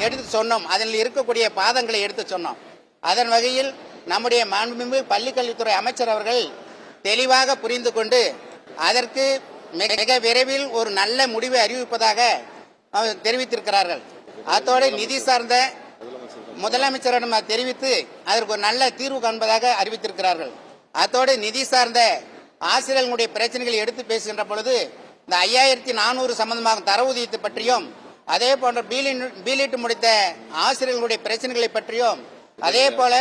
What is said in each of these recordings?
எடுத்து சொன்னோம். அதில் இருக்கக்கூடிய பாதங்களை எடுத்து சொன்னோம். அதன் வகையில் நம்முடைய மாண்புமிகு பள்ளிக்கல்வித்துறை அமைச்சர் அவர்கள் தெளிவாக புரிந்து கொண்டு அதற்கு மிக விரைவில் ஒரு நல்ல முடிவை அறிவிப்பதாக தெரிவித்திருக்கிறார்கள். அதோடு நிதி சார்ந்த முதலமைச்சரிடம் தெரிவித்து அதற்கு ஒரு நல்ல தீர்வு காண்பதாக அறிவித்திருக்கிறார்கள். அதோடு நிதி சார்ந்த ஆசிரியர்களுடைய பிரச்சனைகளை எடுத்து பேசுகின்ற பொழுது இந்த 5400 சம்பந்தமாக தர ஊதியத்தை பற்றியும் அதே போன்ற பீலிட் முடித்த ஆசிரியர்களுடைய பிரச்சனைகளை பற்றியும் அதே போல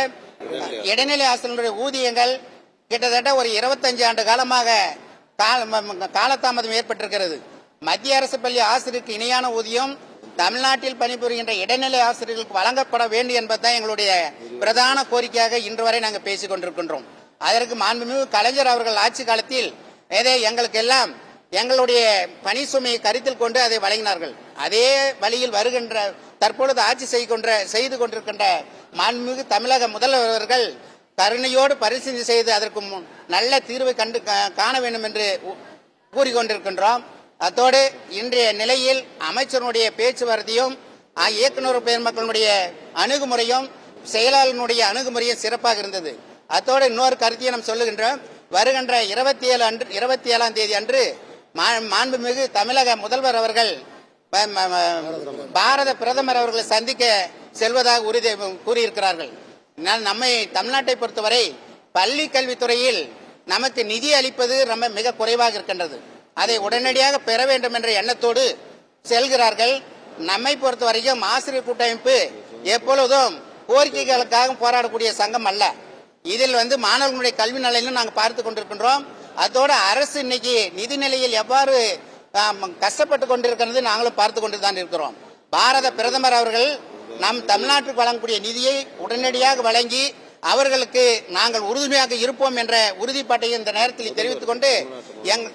இடைநிலை ஆசிரியர்களுடைய ஊதியங்கள் கிட்டத்தட்ட ஒரு 25 ஆண்டு காலமாக காலதாமதம் ஏற்பட்டிருக்கிறது. மத்திய அரசு பள்ளி ஆசிரியருக்கு இணையான ஊதியம் தமிழ்நாட்டில் பணிபுரிகின்ற இடைநிலை ஆசிரியர்களுக்கு வழங்கப்பட வேண்டும் என்பதுதான் எங்களுடைய பிரதான கோரிக்கையாக இன்று வரை நாங்கள் பேசிக் கொண்டிருக்கின்றோம். அதற்கு மாண்புமிகு கலைஞர் அவர்கள் ஆட்சி காலத்தில் எங்களுக்கு எல்லாம் எங்களுடைய பணி சுமையை கருத்தில் கொண்டு அதை வழங்கினார்கள். அதே வழியில் வருகின்ற தற்பொழுது ஆட்சி செய்து கொண்டிருக்கின்ற மாண்புமிகு தமிழக முதல்வர்கள் கருணையோடு பரிசீலனை செய்து அதற்கு நல்ல தீர்வை காண வேண்டும் என்று கூறிக்கொண்டிருக்கின்றோம். அதோடு இன்றைய நிலையில் அமைச்சருடைய பேச்சுவார்த்தையும் இயக்குநர் பெருமக்களுடைய அணுகுமுறையும் செயலாளர்களுடைய அணுகுமுறையும் சிறப்பாக இருந்தது. அதோடு இன்னொரு கருத்தையை நாம் சொல்லுகின்றோம். வருகின்ற 27ஆம் தேதி அன்று மாண்புமிகு தமிழக முதல்வர் அவர்கள் பாரத பிரதமர் அவர்களை சந்திக்க செல்வதாக உறுதி கூறியிருக்கிறார்கள். நம்மை தமிழ்நாட்டை பொறுத்தவரை பள்ளி கல்வித்துறையில் நமக்கு நிதி அளிப்பது ரொம்ப மிக குறைவாக இருக்கின்றது. அதை உடனடியாக பெற வேண்டும் என்ற எண்ணத்தோடு செல்கிறார்கள். நம்மை பொறுத்த வரைக்கும் ஆசிரியர் கூட்டமைப்பு எப்பொழுதும் கோரிக்கைகளுக்காக போராடக்கூடிய சங்கம் அல்ல. இதில் மாணவர்களுடைய கல்வி நிலையிலும் நாங்கள் பார்த்து கொண்டிருக்கின்றோம். அதோடு அரசு இன்னைக்கு நிதி நிலையில் எவ்வாறு கஷ்டப்பட்டு கொண்டிருக்கிறது நாங்களும் பார்த்து கொண்டு தான் இருக்கிறோம். பாரத பிரதமர் அவர்கள் நம் தமிழ்நாட்டுக்கு வழங்கக்கூடிய நிதியை உடனடியாக வழங்கி அவர்களுக்கு நாங்கள் உறுதுணையாக இருப்போம் என்ற உறுதிப்பாட்டை இந்த நேரத்தில் தெரிவித்துக் கொண்டு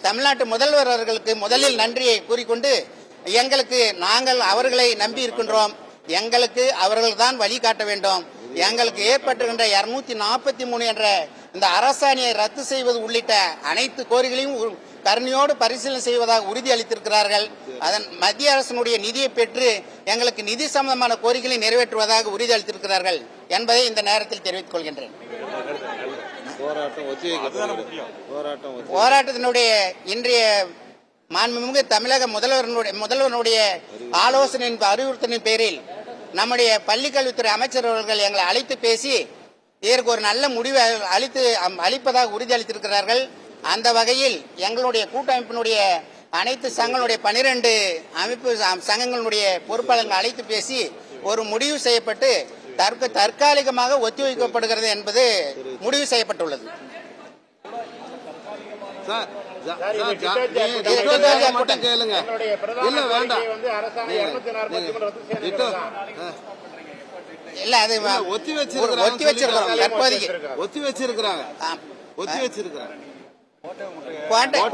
தமிழ்நாட்டு முதல்வர் அவர்களுக்கு முதலில் நன்றியை கூறிக்கொண்டு நாங்கள் அவர்களை நம்பி இருக்கின்றோம். எங்களுக்கு அவர்கள் தான் வழி காட்ட வேண்டும். எங்களுக்கு ஏற்பட்டுகின்ற 243 என்ற இந்த அரசாணையை ரத்து செய்வது உள்ளிட்ட அனைத்து கோரிக்கைகளையும் கருணையோடு பரிசீலனை செய்வதாக உறுதி அளித்திருக்கிறார்கள். அதன் மத்திய அரசினுடைய நிதியை பெற்று எங்களுக்கு நிதி சம்பந்தமான கோரிக்கைகளை நிறைவேற்றுவதாக உறுதி அளித்திருக்கிறார்கள் என்பதை இந்த நேரத்தில் தெரிவித்துக் கொள்கின்றேன். போராட்டத்தினுடைய இன்றைய மாண்புமிகு தமிழக முதல்வருடைய ஆலோசனையின் அறிவுறுத்தலின் பேரில் நம்முடைய பள்ளிக்கல்வித்துறை அமைச்சர் அவர்கள் எங்களை அழைத்து பேசி இதற்கு ஒரு நல்ல முடிவை அளிப்பதாக உறுதி அளித்திருக்கிறார்கள். அந்த வகையில் எங்களுடைய கூட்டமைப்பினுடைய அனைத்து சங்கங்களுடைய 12 அமைப்பு சங்கங்களுடைய பொறுப்பாளர்கள் அழைத்து பேசி ஒரு முடிவு செய்யப்பட்டு தற்காலிகமாக ஒத்திவைக்கப்படுகிறது என்பது முடிவு செய்யப்பட்டுள்ளது. இல்ல அது ஒத்தி வச்சிருக்கிறோம். தற்போதைக்கு ஒத்தி வச்சிருக்கிறாங்க.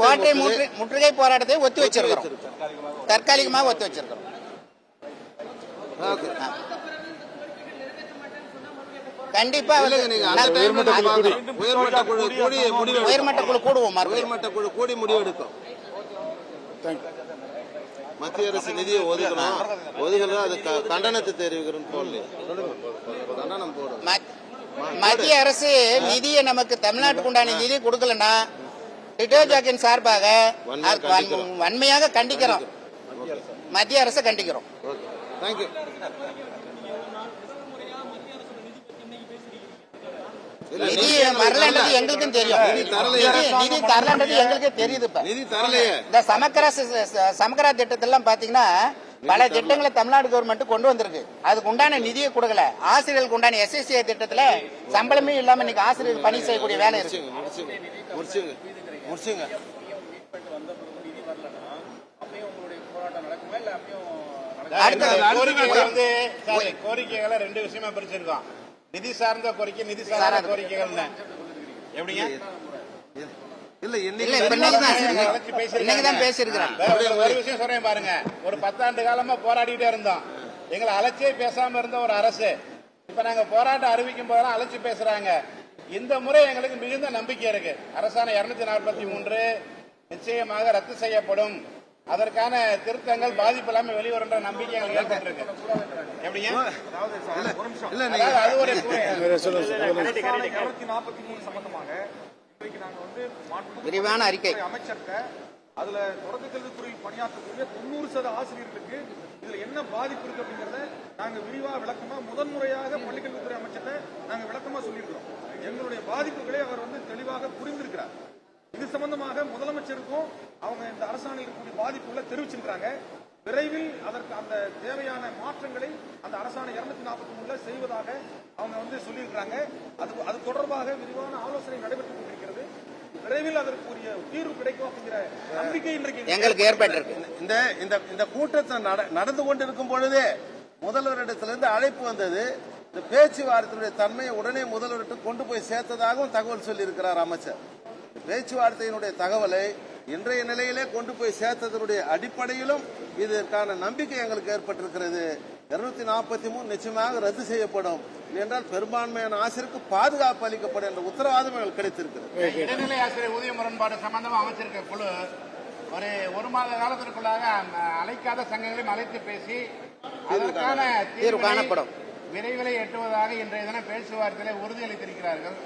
கோட்டை முற்றுகை போராட்டத்தை ஒத்தி வச்சிருக்கிறோம். தற்காலிகமாக ஒத்தி வச்சிருக்கிறோம். கண்டிப்பா உயர்மட்ட குழு கூடுவோம். உயர்மட்ட குழு கூடி முடிவு எடுக்கும். மத்திய அரசு நிதியை ஒதுக்கணும். அது கண்டனத்தை தெரிவிக்கிறோம். மத்திய அரசு நிதியை நமக்கு தமிழ்நாட்டுக்கு உண்டான நிதி கொடுக்கலன்னா டிடோஜாக்கின் சார்பாக வன்மையாக கண்டிக்கிறோம். மத்திய அரசை கண்டிக்கிறோம். நிதி வரலன்றது எங்களுக்கும் தெரியும். நிதி தரலன்றது எங்களுக்கே தெரியுது. இந்த சமக்கரா திட்டத்தெல்லாம் பாத்தீங்கன்னா பல திட்டங்களை தமிழ்நாடு கவர்மெண்ட் கொண்டு வந்திருக்கு. அதுக்கு உண்டான நிதியை கொடுக்கல. ஆசிரியர்களுக்கு உண்டான SSA திட்டத்துல சம்பளமே இல்லாம இன்னைக்கு ஆசிரியர்கள் பணி செய்யக்கூடிய வேலை இருக்கு. கோரிக்கைகளை 2 விஷயமா பிரிச்சிருக்கோம். நிதி சார்ந்த கோரிக்கை, நிதி சார்ந்த கோரிக்கைகள் எப்படிங்க? ஒரு விஷயம் சொல்றேன் பாருங்க. ஒரு 10 ஆண்டு காலமா போராடிட்டே இருந்தோம். எங்களை அழைச்சே பேசாம இருந்த ஒரு அரசு இப்ப நாங்க போராட்டம் அறிவிக்கும் போதெல்லாம் அழைச்சு பேசுறாங்க. இந்த முறை எங்களுக்கு மிகுந்த நம்பிக்கை இருக்கு. அரசாணை 243 நிச்சயமாக ரத்து செய்யப்படும். அதற்கான திருத்தங்கள் பாதிப்பு இல்லாம வெளிவருன்ற நம்பிக்கை எங்களுக்கு ஏற்பட்டிருக்கு. எப்படிங்க? அதாவது அது ஒரு விரிவான அறிக்கை. அமைச்சர்கிட்ட அதுல தொடக்க கல்வித்துறையில் பணியாற்றக்கூடிய 90% ஆசிரியர்களுக்கு இதுல என்ன பாதிப்பு இருக்கு அப்படிங்கறத நாங்க விரிவா விளக்கமா முதன்முறையாக பள்ளிக்கல்வித்துறை அமைச்சர்கிட்ட நாங்க விளக்கமா சொல்லியிருக்கிறோம். எங்களுடைய பாதிப்புகளை அவர் தெளிவாக புரிந்திருக்கிறார். இது சம்பந்தமாக முதலமைச்சருக்கும் அவங்க இந்த அரசாணையில் இருக்கக்கூடிய பாதிப்புகளை தெரிவிச்சிருக்காங்க. விரைவில் அதற்கு அந்த தேவையான மாற்றங்களை அந்த அரசாணை 243 செய்வதாக அவங்க சொல்லியிருக்கிறாங்க. அது தொடர்பாக விரிவான ஆலோசனை நடைபெற்றுக் கொண்டிருக்கிறது. விரைவில் அதற்குரிய தீர்வு கிடைக்கும் அப்படிங்கிற நம்பிக்கை இன்றைக்கு எங்களுக்கு ஏற்பட்டிருக்கு. இந்த கூட்டத்தை நடந்து கொண்டிருக்கும் பொழுதே முதல்வரிடத்திலிருந்து அழைப்பு வந்தது. இந்த பேச்சுவார்த்தையுடைய தன்மையை உடனே முதல்வர்கிட்ட கொண்டு போய் சேர்த்ததாகவும் தகவல் சொல்லியிருக்கிறார் அமைச்சர். பேச்சுவார்த்தையினுடைய தகவலை இன்றைய நிலையிலே கொண்டு போய் சேர்த்ததனுடைய அடிப்படையிலும் இதற்கான நம்பிக்கை எங்களுக்கு ஏற்பட்டிருக்கிறது. 243 நிச்சயமாக ரத்து செய்யப்படும் என்றால் பெரும்பான்மையான ஆசிரியருக்கு பாதுகாப்பு அளிக்கப்படும் என்ற உத்தரவாதம் எங்களுக்கு கிடைத்திருக்கிறது. இடைநிலை ஆசிரியர் ஊதிய முரண்பாடு சம்பந்தமா அமைச்சிருக்க குழு ஒரு மாத காலத்திற்குள்ளாக அழைக்காத சங்கங்களையும் அழைத்து பேசி அதற்கான தீர்வு காணப்படும் விரைவில் எட்டுவதாக இன்றைய தினம் பேச்சுவார்த்தையில உறுதியளித்திருக்கிறார்கள்.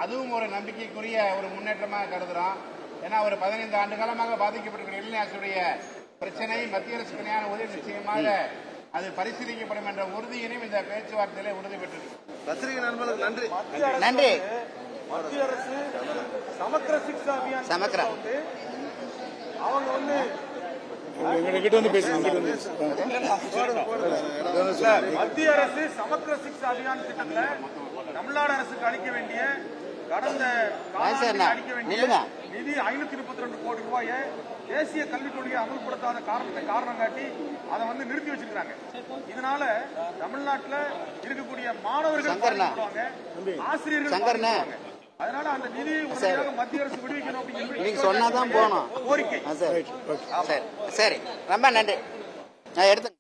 அதுவும் ஒரு நம்பிக்கைக்குரிய ஒரு முன்னேற்றமாக கருதுகிறோம். ஏன்னா ஒரு 15 ஆண்டு காலமாக பாதிக்கப்பட்டிருக்கிற இடைநிலை ஆசிரியருடைய பிரச்சனை மத்திய அரசு இணையான உதவி நிச்சயமாக அது பரிசீலிக்கப்படும் என்ற உறுதியினையும் இந்த பேச்சுவார்த்தையில உறுதி பெற்றிருக்கு. பத்திரிகை நண்பர்களுக்கு நன்றி. நன்றி. மத்திய அரசு சமக்கிர சிக்ஷா அபியான் சமக்கிர அவங்க மத்திய அரசு சமக்கிர சிக்ஷா அபியான் திட்டத்துல தமிழ்நாடு அரசுக்கு அளிக்க வேண்டிய கடந்த அளிக்க வேண்டிய நிதி 532 கோடி ரூபாயை தேசிய கல்விக் கொள்கையை அமல்படுத்தாத காரணம் காட்டி அதை நிறுத்தி வச்சிருக்காங்க. இதனால தமிழ்நாட்டில் இருக்கக்கூடிய மாணவர்கள் ஆசிரியர்கள் அதனால அந்த நிதி மத்திய அரசு விடுவிக்கணும் அப்படின்னு சொன்னாதான் போனோம் கோரிக்கை. சரி ரொம்ப நன்றி. நான் எடுத்து